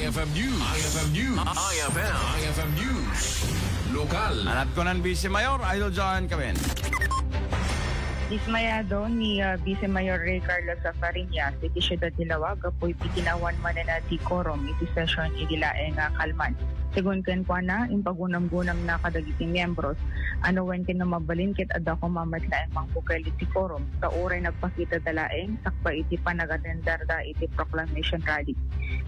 IFM News. IFM News. IFM News. Lokal. Anat ko ng Vice Mayor, Idol John Caben. Dismayado ni Vice Mayor Ray Carlos Fariñas, iti siyudad Dilawag, apoy pitinawan man na ti korom, iti session idilaeng kalman. Segun ken po na, impagunam-gunam na kadagiting miyembros, ano wen ken mabalin kit adda ko mamatlaeng mangbukal iti korom, sa oray nagpakita dalaeng, sakpa iti panagatendar da iti proclamation rally.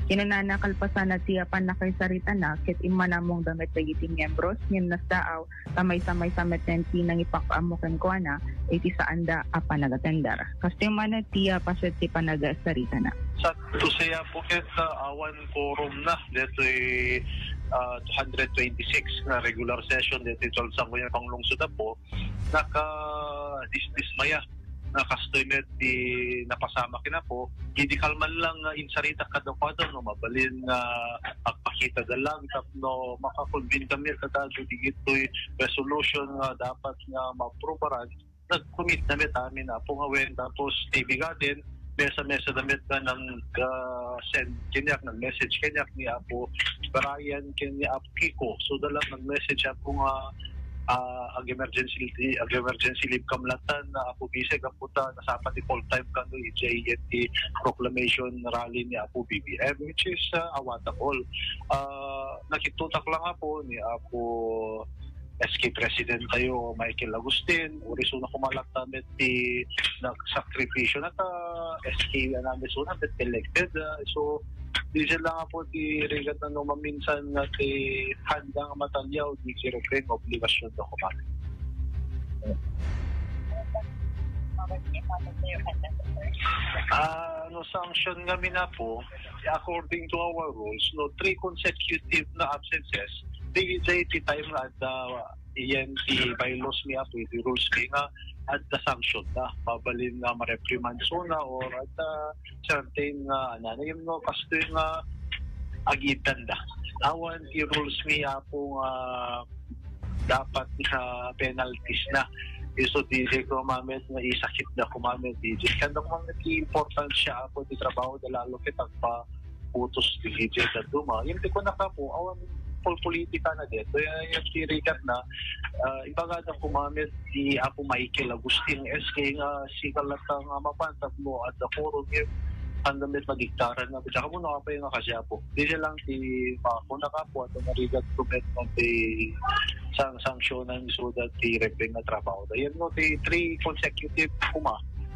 Kinanana kalpasan na tiya panakaysarita na, kit imanamong damit dagiting miyembros, ngem nasdaaw, tamay-samay sa metenti nang ipakamuken ko na, iti sa anda panagatendar. Kasi man tiya paset ti panagasarita na. Sa tusaya po ket awan quorum na dito 226 na regular session dito sa Sangguniang Panglungsod po naka-dismaya na customer di napasama kina po hindi kalman lang insarita kadapado no mabalin agpakita dalang tapno makakonvene kami kadto digitoy resolution nga dapat nga ma-aprobaran nag-commit namin amin na po ngawen tapos TV Garden mesa-mesa damit na ng send kinyak ng message kinyak ni Apo Brian kanya Apo Kiko so dalang nag-message ako nga ang emergency leave kamlatan na Apo Bise kaputa nasapat di full time kano JNT proclamation rally ni Apo BBM which is awata all nakitutak lang ako ni Apo SK President tayo Michael Agustin uriso na kumalaktamit ti nagsakripisyo na SK namin so na elected so di sila nga po ti rigat na no maminsan na ti handang matalyaw di kirepren obligasyon na kumalit. Sanction kami na po according to our rules 3 consecutive na absences di time na at ENT bylaws niya po the rules nga at the sanction na pabalin na ma-reprimand na or at certain ananayim no kasto nga agitan na awan the rules niya po dapat na penalties na iso DJ ko mamit nga isakit na kumamit DJ kanda ko mamit important siya po di trabaho na lalo kitang pa putos di DJ na duma yung di ko naka po awan full politika na dito yung tirikat na ibaga na kumamit si Apo Michael Agustin SK nga sikalatang mapantag mo at the forum yung pandamit madiktaran na tsaka mo nakapay nga kasi Apo di lang si Mako nakapo at narigat kumet ng sanksyonan so that the repeng na trabaho na yan mo 3 consecutive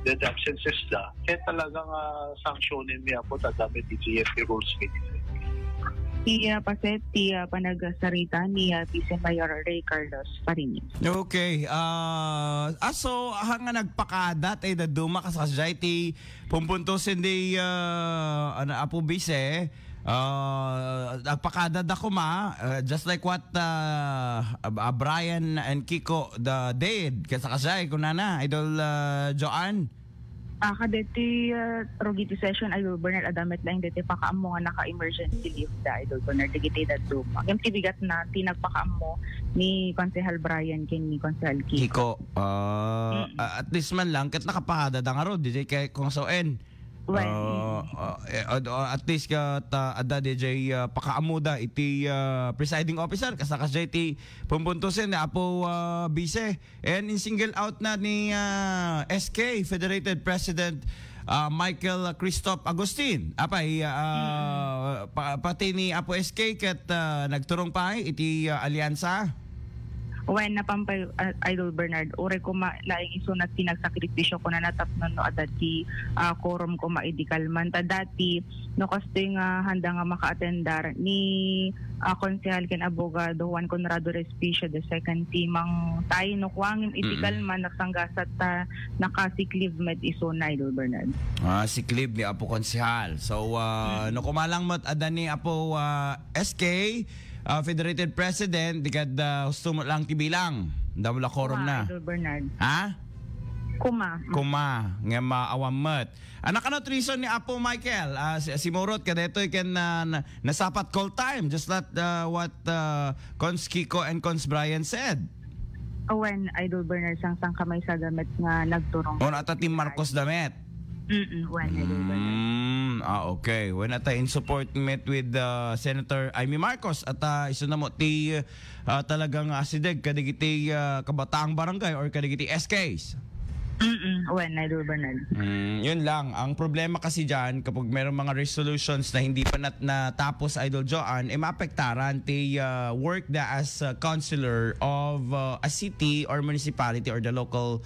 the absences na kaya talagang sanksyonin niya po tadamit di GFP rules meeting Tiya paset, tiya panagasarita ni Vice Mayor Ray Carlos Fariñas. Okay. So, hanga nagpakada tayo na dumakasasay ti pumpuntusin di Apo Vice nagpakada da kuma just like what Brian and Kiko did kasakasay kunana Idol Joanne. Kadeti rogiti session ay Bernard Adamet lang deti pakaammo nga naka-emergency leave da Idol Bernard digiti da duma. Yung tibigat na tinagpakaammo ni Konsehal Brian ken ni Konsehal Kiko. At least man lang ket nakapakada da nga ro DJ kay kung soen. At least ka ada DJ pakaamuda iti presiding officer kasakas iti pumbuntusin na Apo Vice and in single out na ni SK Federated President Michael Christoph Agustin apay pati ni Apo SK ket nagturong pa iti alyansa when napampay Idol Bernard ore ko laing iso na tinagsakripisyo ko na natapnon no adati quorum ko maidikal man ta dati no kaste nga handa nga maka-attendar ni konsehal ken abogado Juan Conrado Respicio the second timang tayo no kwangin idikal man nagsanggasat ta naka-sick leave med iso na Idol Bernard sick leave ni Apo konsehal so no kumalang mat adani Apo SK Federated President, dikad gusto mo lang tibilang. Dawala quorum na. Idol Bernard. Ha? Kuma. Nga maawamat. Anak ano treason ni Apo Michael? Si Morot kadetoy ken nasapat call time. Just like what Cons Kiko and Cons Brian said. When Idol Bernard sang kamay sa damit nga nagturong. Ata Team Marcos damit. When Idol Bernard. Okay. When ata in support met with Senator Amy Marcos at iso na mo ti talagang asideg kadigiti kabataang barangay or kadigiti SKs. When Idol Bernard. Yun lang. Ang problema kasi dyan, kapag mayroong mga resolutions na hindi pa natapos, Idol Joan, maapektaran ti work na as councilor of a city or municipality or the local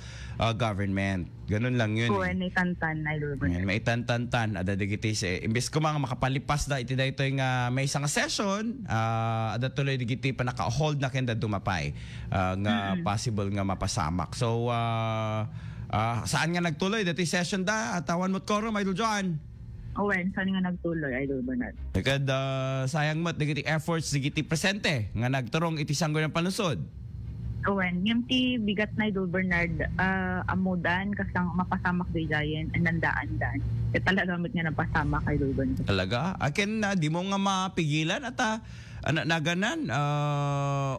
government. Ganun lang yun. When may tantan, Idol Bernard. May tantan-tan. Adadigiti imbes ko mga makapalipas da, iti da ito yung may isang session, adatuloy digiti pa naka-hold na kenda dumapay nga possible nga mapasamak. So, saan nga nagtuloy? Dati session da, tawan mo't korom, Idol Joan. When, saan nga nagtuloy, Idol Bernard? Dekad, sayang mo't, digiti efforts, digiti presente, nga nagturong iti sanggo ng palusod. When, yung ti bigat na Idol Bernard, amudan, kasang mapasamak di jayan, anandaan-daan. Kaya talaga gamit nga napasamak, Idol Bernard. Talaga? Akin na, di mo nga mapigilan at naganan,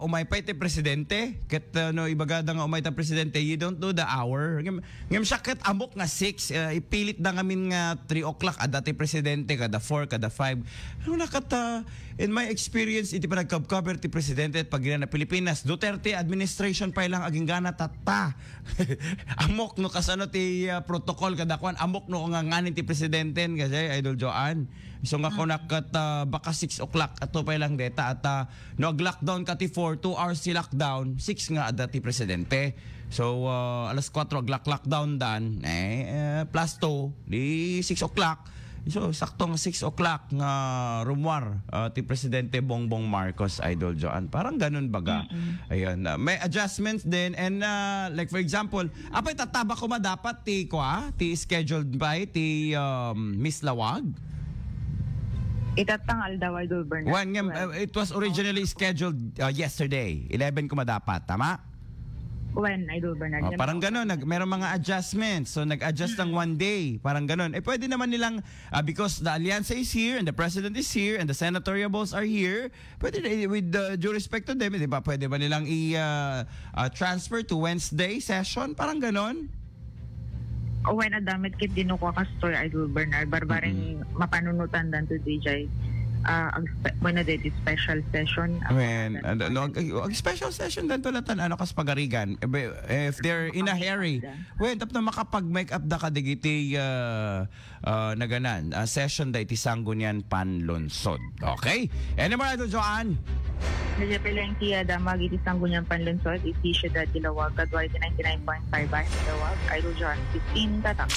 umay pa iti presidente. Kat ibagada nga umay ta presidente, you don't know the hour. Ngam siya kat amok nga 6, ipilit na ngamin nga 3 o'clock, dati presidente, kada 4, kada 5. Ano na kata, in my experience, iti pa nagcover ti presidente at pagina na Pilipinas, Duterte administration pa ilang aging gana tata. Amok no kasano ti protocol kada kwan, amok no nga nganin ti presidente kasi Idol Joan. So nga ko nakat baka 6 o'clock ato pa ilang data at no lockdown kati 4, 2 hours si lockdown, 6 nga dati presidente. So alas 4 lockdown dan plus 2 di 6 o'clock. So sakto nga 6 o'clock nga rumwar ti presidente Bongbong Marcos, Idol Joan. Parang ganun baga. Ayun, may adjustments din and like for example, apay tataba ko dapat ti scheduled by ti Miss Lawag. Itatangal daw, Idol Bernard. It was originally scheduled yesterday. 11 ko madapat, tama? When, Idol Bernard. Parang gano'n, meron mga adjustments. So nag-adjust ng 1 day. Parang gano'n. Pwede naman nilang, because the Allianza is here and the President is here and the senatoriables are here, pwede with due respect to them, di ba? Pwede ba nilang i-transfer to Wednesday session? Parang gano'n. When adamit kit dinuko ka story, Idol Bernard, barbaring mapanunutan dan to DJ. When na dito special session. Special session dan to latan kas pagarigan. If they're in a hurry, tap na makapag-make up da kadigiti naganan. Session da iti sanggunyan panlonsod. Okay? Any more, Idol Joan? Medyo pilang tiya da magiti sanggunyan panlonsod. Iti siya da Dilawag. Kadwa iti 99.5 Dilawag. Idol Joan, 15 tatak.